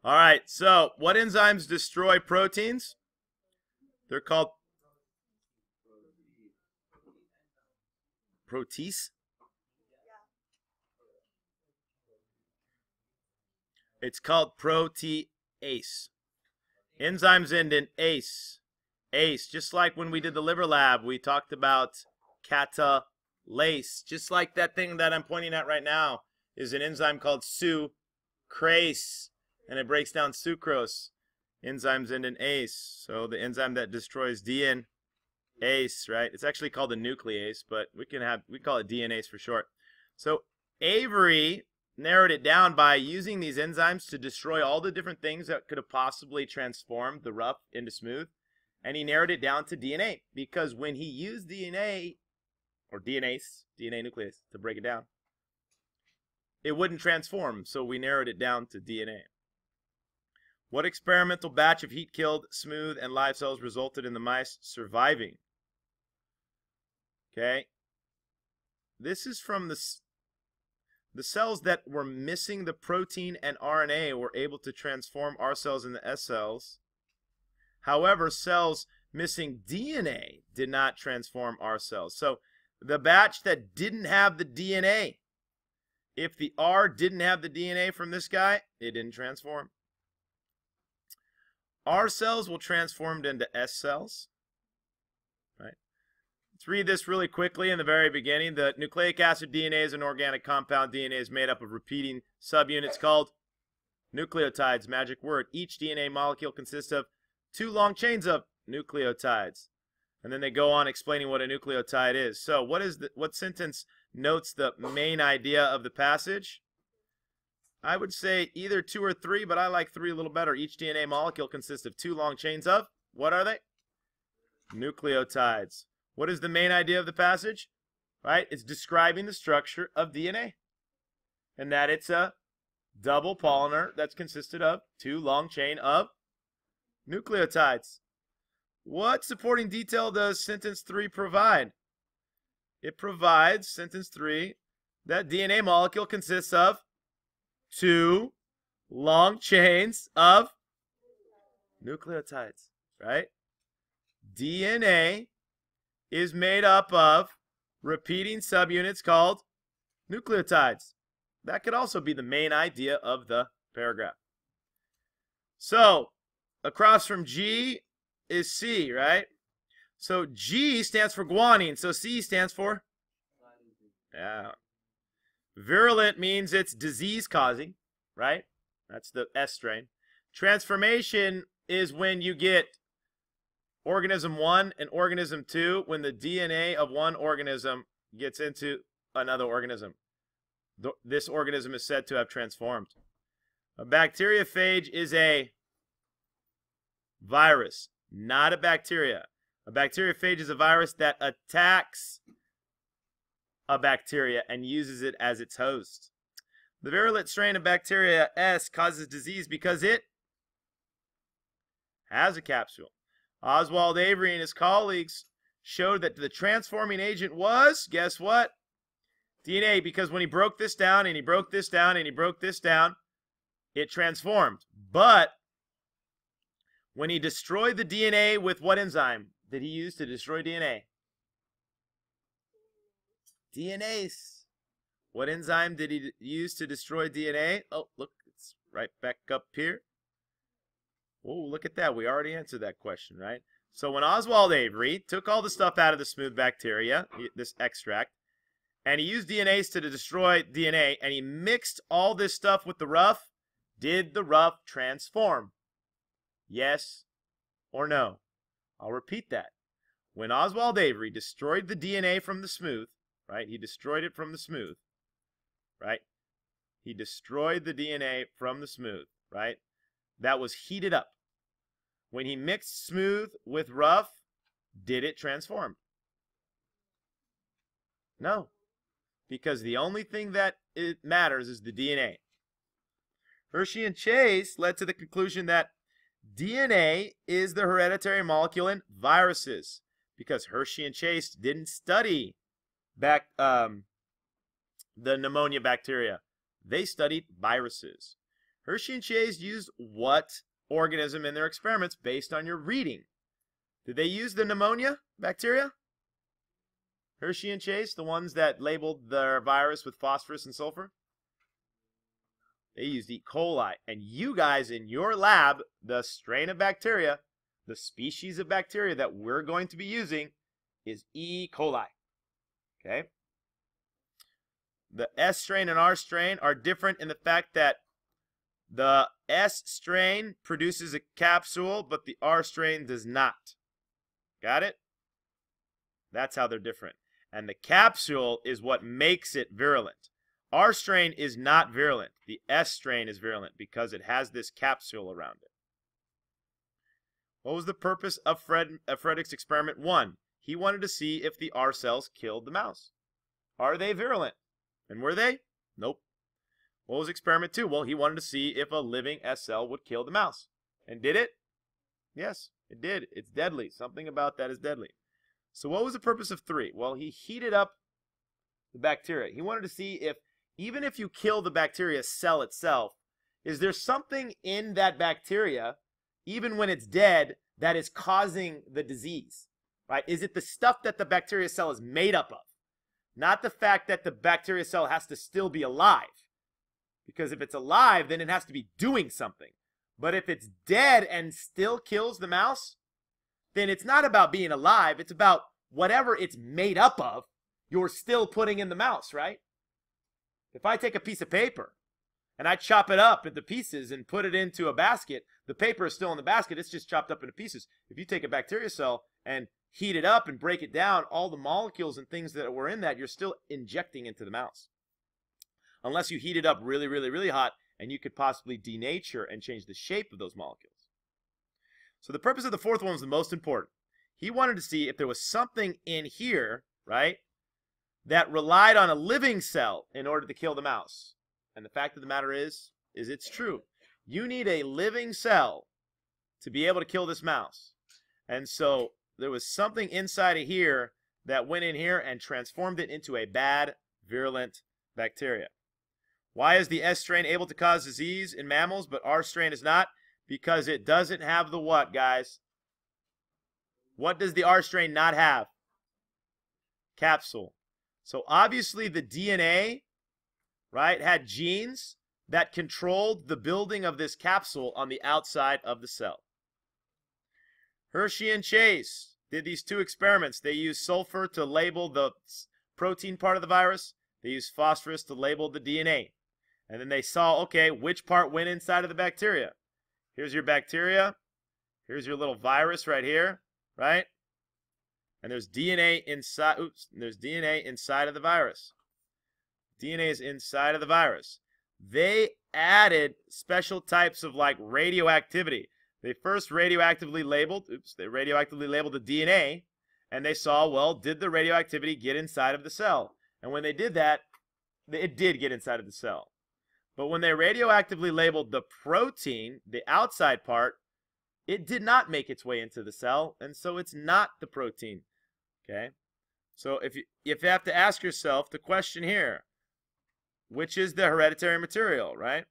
All right, so what enzymes destroy proteins? They're called protease. It's called protease. Enzymes end in ase. Ace, just like when we did the liver lab, we talked about catalase. Just like that thing that I'm pointing at right now is an enzyme called sucrase, and it breaks down sucrose. Enzymes end in ase. So the enzyme that destroys DNA, ACE, right? It's actually called a nuclease, but we call it DNase for short. So Avery narrowed it down by using these enzymes to destroy all the different things that could have possibly transformed the rough into smooth. And he narrowed it down to DNA, because when he used DNA, or DNA nuclease, to break it down, it wouldn't transform, so we narrowed it down to DNA. What experimental batch of heat-killed, smooth, and live cells resulted in the mice surviving? Okay. This is from the cells that were missing the protein and RNA were able to transform our cells into S cells. However, cells missing DNA did not transform our cells. So the batch that didn't have the DNA, if the R didn't have the DNA from this guy, it didn't transform. R cells will transform into S cells. Right? Let's read this really quickly in the very beginning. The nucleic acid DNA is an organic compound. DNA is made up of repeating subunits called nucleotides. Magic word. Each DNA molecule consists of 2 long chains of nucleotides. And then they go on explaining what a nucleotide is. So what sentence notes the main idea of the passage? I would say either 2 or 3, but I like 3 a little better. Each DNA molecule consists of 2 long chains of, what are they? Nucleotides. What is the main idea of the passage? Right? It's describing the structure of DNA. And that it's a double polymer that's consisted of 2 long chain of nucleotides. What supporting detail does sentence 3 provide? It provides, sentence 3, that DNA molecule consists of 2 long chains of nucleotides, right? DNA is made up of repeating subunits called nucleotides. That could also be the main idea of the paragraph. So, across from G is C, right? So G stands for guanine, so C stands for? Yeah. Virulent means it's disease-causing, right? That's the S strain. Transformation is when you get organism 1 and organism 2, when the DNA of one organism gets into another organism. This organism is said to have transformed. A bacteriophage is a virus, not a bacteria. A bacteriophage is a virus that attacks a bacteria and uses it as its host. The virulent strain of bacteria S causes disease because it has a capsule. Oswald Avery and his colleagues showed that the transforming agent was, guess what? DNA, because when he broke this down and he broke this down and he broke this down, it transformed. But when he destroyed the DNA with what enzyme did he use to destroy DNA? DNase. What enzyme did he use to destroy DNA? Oh, look, it's right back up here. Oh, look at that. We already answered that question, right? So when Oswald Avery took all the stuff out of the smooth bacteria, this extract, and he used DNase to destroy DNA, and he mixed all this stuff with the rough, did the rough transform? Yes or no? I'll repeat that. When Oswald Avery destroyed the DNA from the smooth, right? He destroyed it from the smooth, right? He destroyed the DNA from the smooth, right? That was heated up. When he mixed smooth with rough, did it transform? No, because the only thing that it matters is the DNA. Hershey and Chase led to the conclusion that DNA is the hereditary molecule in viruses, because Hershey and Chase didn't study the pneumonia bacteria. They studied viruses. Hershey and Chase used what organism in their experiments based on your reading? Did they use the pneumonia bacteria? Hershey and Chase, the ones that labeled their virus with phosphorus and sulfur? They used E. coli. And you guys in your lab, the strain of bacteria, the species of bacteria that we're going to be using is E. coli. Okay? The S strain and R strain are different in the fact that the S strain produces a capsule, but the R strain does not. Got it? That's how they're different. And the capsule is what makes it virulent. R strain is not virulent. The S strain is virulent because it has this capsule around it. What was the purpose of Frederick's experiment 1? He wanted to see if the R cells killed the mouse. Are they virulent? And were they? Nope. What was experiment 2? Well, he wanted to see if a living S cell would kill the mouse. And did it? Yes, it did. It's deadly. Something about that is deadly. So what was the purpose of 3? Well, he heated up the bacteria. He wanted to see if, even if you kill the bacteria cell itself, is there something in that bacteria, even when it's dead, that is causing the disease? Right? Is it the stuff that the bacteria cell is made up of? Not the fact that the bacteria cell has to still be alive. Because if it's alive, then it has to be doing something. But if it's dead and still kills the mouse, then it's not about being alive. It's about whatever it's made up of, you're still putting in the mouse, right? If I take a piece of paper and I chop it up into pieces and put it into a basket, the paper is still in the basket. It's just chopped up into pieces. If you take a bacteria cell and heat it up and break it down, all the molecules and things that were in that, you're still injecting into the mouse. Unless you heat it up really, really, really hot, and you could possibly denature and change the shape of those molecules. So the purpose of the 4th one was the most important. He wanted to see if there was something in here, right, that relied on a living cell in order to kill the mouse. And the fact of the matter is it's true. You need a living cell to be able to kill this mouse. And so there was something inside of here that went in here and transformed it into a bad, virulent bacteria. Why is the S strain able to cause disease in mammals, but R strain is not? Because it doesn't have the what, guys? What does the R strain not have? Capsule. So obviously the DNA, right, had genes that controlled the building of this capsule on the outside of the cell. Hershey and Chase did these 2 experiments. They used sulfur to label the protein part of the virus. They used phosphorus to label the DNA. And then they saw, okay, which part went inside of the bacteria. Here's your bacteria. Here's your little virus right here, right? And there's DNA inside. Oops, there's DNA inside of the virus. DNA is inside of the virus. They added special types of like radioactivity. They first radioactively labeled, the DNA, and they saw, well, did the radioactivity get inside of the cell? And when they did that, it did get inside of the cell. But when they radioactively labeled the protein, the outside part, it did not make its way into the cell, and so it's not the protein. Okay? So if you have to ask yourself the question here, which is the hereditary material, right?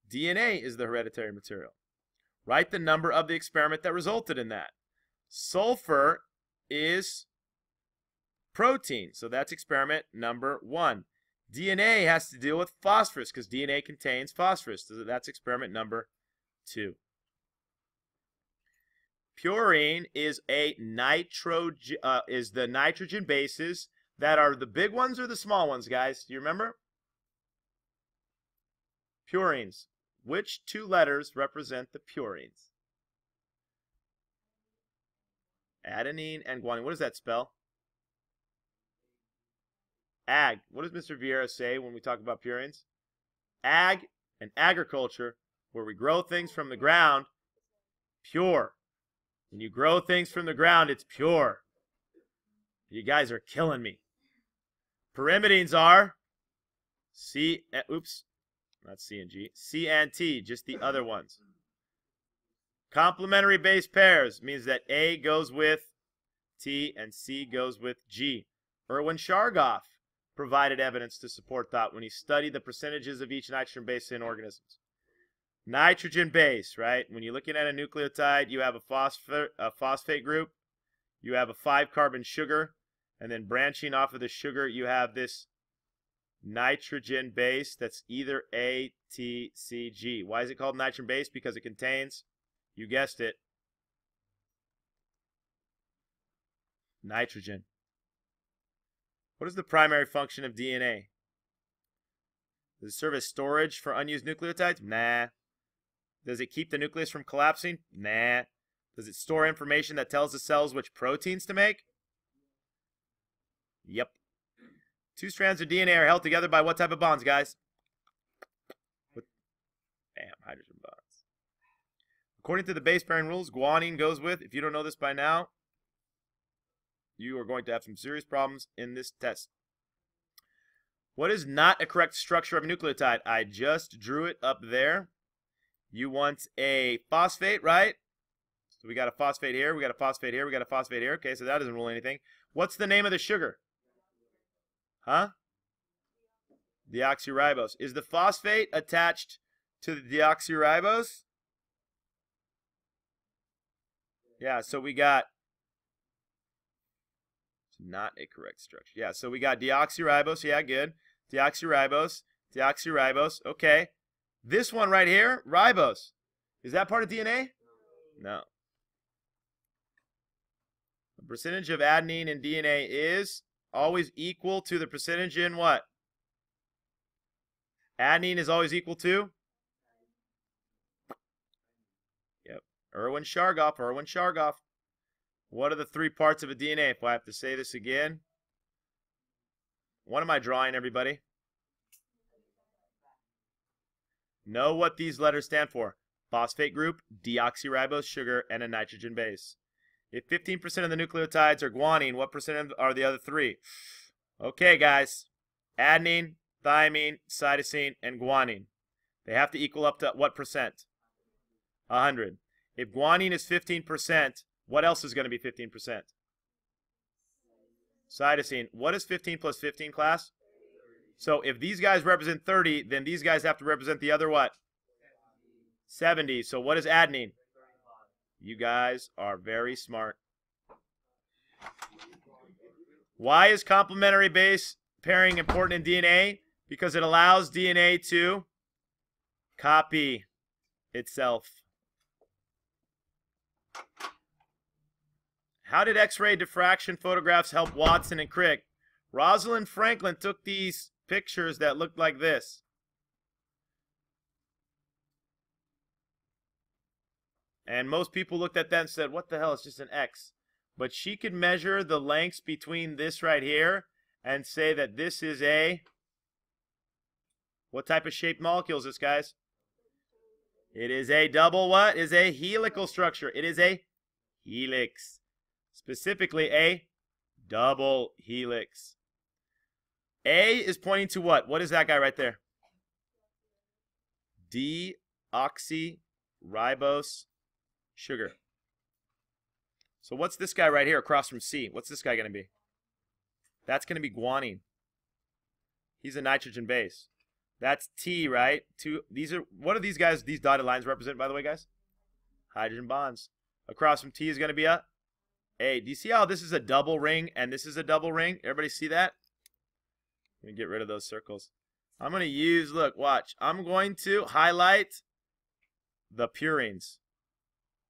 DNA is the hereditary material. Write the number of the experiment that resulted in that. Sulfur is protein, so that's experiment number 1. DNA has to deal with phosphorus because DNA contains phosphorus. So that's experiment number 2. Purine is the nitrogen bases that are the big ones or the small ones, guys? Do you remember? Purines. Which 2 letters represent the purines? Adenine and guanine. What does that spell? Ag. What does Mr. Vieira say when we talk about purines? Ag and agriculture, where we grow things from the ground, pure. When you grow things from the ground, it's pure. You guys are killing me. Pyrimidines are not C and G, C and T, just the other ones. Complementary base pairs means that A goes with T and C goes with G. Erwin Chargaff provided evidence to support that when he studied the percentages of each nitrogen base in organisms. Nitrogen base, right? When you're looking at a nucleotide, you have a phosphate group, you have a 5-carbon sugar, and then branching off of the sugar, you have this nitrogen base that's either A, T, C, G. Why is it called nitrogen base? Because it contains, you guessed it, nitrogen. What is the primary function of DNA? Does it serve as storage for unused nucleotides? Nah. Does it keep the nucleus from collapsing? Nah. Does it store information that tells the cells which proteins to make? Yep. 2 strands of DNA are held together by what type of bonds, guys? Bam, hydrogen bonds. According to the base pairing rules, guanine goes with, if you don't know this by now, you are going to have some serious problems in this test. What is not a correct structure of a nucleotide? I just drew it up there. You want a phosphate, right? So we got a phosphate here, we got a phosphate here, we got a phosphate here. Okay, so that doesn't rule anything. What's the name of the sugar? Huh? Deoxyribose. Is the phosphate attached to the deoxyribose? Yeah, so we got not a correct structure. Yeah, so we got deoxyribose. Yeah, good. Deoxyribose. Deoxyribose. Okay. This one right here, ribose. Is that part of DNA? No. The percentage of adenine in DNA is always equal to the percentage in what? Adenine is always equal to? Yep. Erwin Chargaff. Erwin Chargaff. What are the 3 parts of a DNA? If I have to say this again. What am I drawing, everybody? Know what these letters stand for. Phosphate group, deoxyribose sugar, and a nitrogen base. If 15% of the nucleotides are guanine, what percent are the other 3? Okay, guys. Adenine, thymine, cytosine, and guanine. They have to equal up to what percent? 100. If guanine is 15%, what else is going to be 15%? Cytosine. What is 15 plus 15, class? So if these guys represent 30, then these guys have to represent the other what? 70. So what is adenine? You guys are very smart. Why is complementary base pairing important in DNA? Because it allows DNA to copy itself. How did X-ray diffraction photographs help Watson and Crick? Rosalind Franklin took these pictures that looked like this. And most people looked at that and said, what the hell, it's just an X. But she could measure the lengths between this right here and say that this is a, what type of shaped molecule is this, guys? It is a double what? Is a helical structure. It is a helix. Specifically a double helix. A is pointing to what? What is that guy right there? Deoxyribose sugar. So what's this guy right here across from C? What's this guy going to be? That's going to be guanine. He's a nitrogen base. That's T, right? These are, what are these guys, these dotted lines represent, by the way, guys? Hydrogen bonds. Across from T is going to be a A. Do you see how this is a double ring and this is a double ring? Everybody see that? Let me get rid of those circles. I'm going to use, look, watch. I'm going to highlight the purines.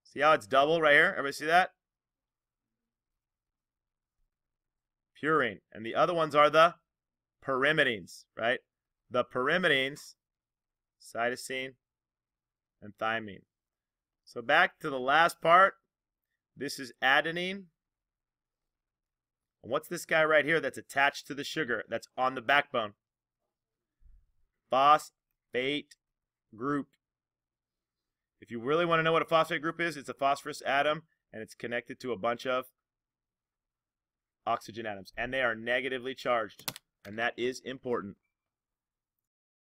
See how it's double right here? Everybody see that? Purine. And the other ones are the pyrimidines, right? The pyrimidines, cytosine, and thymine. So back to the last part. This is adenine. And what's this guy right here that's attached to the sugar that's on the backbone? Phosphate group. If you really want to know what a phosphate group is, it's a phosphorus atom, and it's connected to a bunch of oxygen atoms. And they are negatively charged, and that is important.